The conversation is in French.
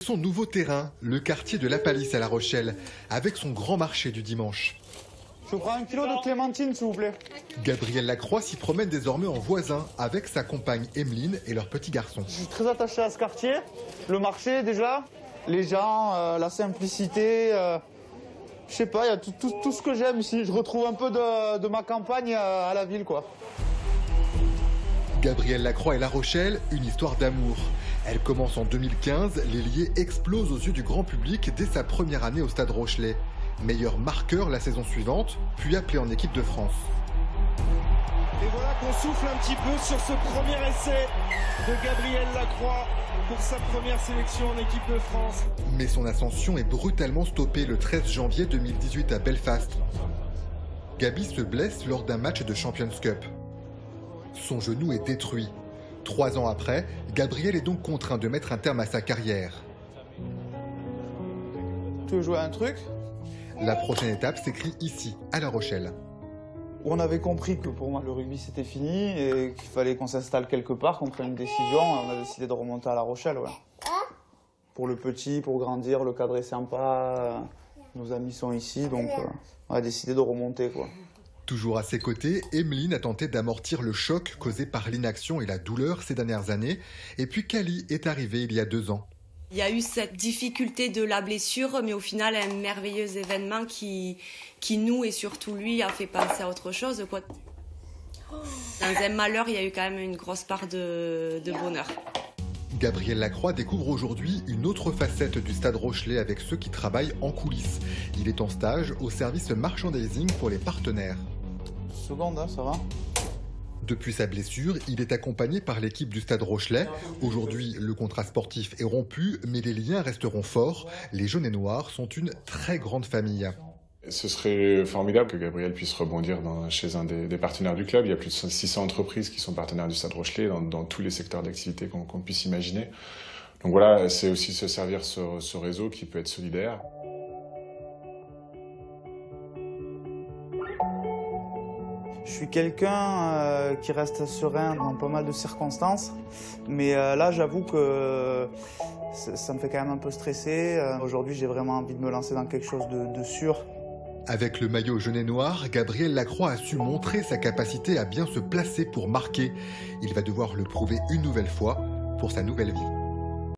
Son nouveau terrain, le quartier de La Palisse à La Rochelle, avec son grand marché du dimanche. Je prends 1 kilo de clémentine, s'il vous plaît. Gabriel Lacroix s'y promène désormais en voisin avec sa compagne Emeline et leur petit garçon. Je suis très attaché à ce quartier, le marché déjà, les gens, la simplicité. Je sais pas, il y a tout ce que j'aime ici. Je retrouve un peu de ma campagne à la ville, quoi. Gabriel Lacroix et La Rochelle, une histoire d'amour. Elle commence en 2015, les liens explosent aux yeux du grand public dès sa première année au Stade Rochelais. Meilleur marqueur la saison suivante, puis appelé en équipe de France. Et voilà qu'on souffle un petit peu sur ce premier essai de Gabriel Lacroix pour sa première sélection en équipe de France. Mais son ascension est brutalement stoppée le 13 janvier 2018 à Belfast. Gabi se blesse lors d'un match de Champions Cup. Son genou est détruit. 3 ans après, Gabriel est donc contraint de mettre un terme à sa carrière. Tu veux jouer à un truc ? La prochaine étape s'écrit ici, à La Rochelle. On avait compris que pour moi le rugby c'était fini et qu'il fallait qu'on s'installe quelque part, qu'on prenne une décision. On a décidé de remonter à La Rochelle. Ouais. Pour le petit, pour grandir, le cadre est sympa. Nos amis sont ici, donc on a décidé de remonter, quoi. Toujours à ses côtés, Emeline a tenté d'amortir le choc causé par l'inaction et la douleur ces dernières années. Et puis Kali est arrivée il y a 2 ans. Il y a eu cette difficulté de la blessure, mais au final, un merveilleux événement qui nous et surtout lui a fait penser à autre chose, quoi. Dans un malheur, il y a eu quand même une grosse part de bonheur. Gabriel Lacroix découvre aujourd'hui une autre facette du Stade Rochelais avec ceux qui travaillent en coulisses. Il est en stage au service merchandising pour les partenaires. Seconde, hein, ça va ? Depuis sa blessure, il est accompagné par l'équipe du Stade Rochelais. Aujourd'hui, le contrat sportif est rompu, mais les liens resteront forts. Les jaunes et noirs sont une très grande famille. Ce serait formidable que Gabriel puisse rebondir chez un des partenaires du club. Il y a plus de 600 entreprises qui sont partenaires du Stade Rochelais dans tous les secteurs d'activité qu'on puisse imaginer. Donc voilà, c'est aussi se servir ce réseau qui peut être solidaire. Je suis quelqu'un qui reste serein dans pas mal de circonstances, mais là j'avoue que ça me fait quand même un peu stresser. Aujourd'hui j'ai vraiment envie de me lancer dans quelque chose de sûr. Avec le maillot jaune et noir, Gabriel Lacroix a su montrer sa capacité à bien se placer pour marquer. Il va devoir le prouver une nouvelle fois pour sa nouvelle vie.